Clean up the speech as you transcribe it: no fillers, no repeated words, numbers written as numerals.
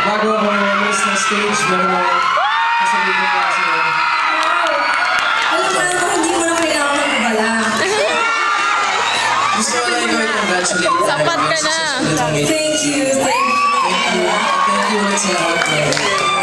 bago ako umalis ng stage, meron ako kasabihin ko kasi. Alam mo naman, hindi mo na kailangan mag-abala. Gusto ko lang ikaw i-congratulate. Sapat ka na. Thank you, thank you. Thank you. Thank you ulit sa lahat.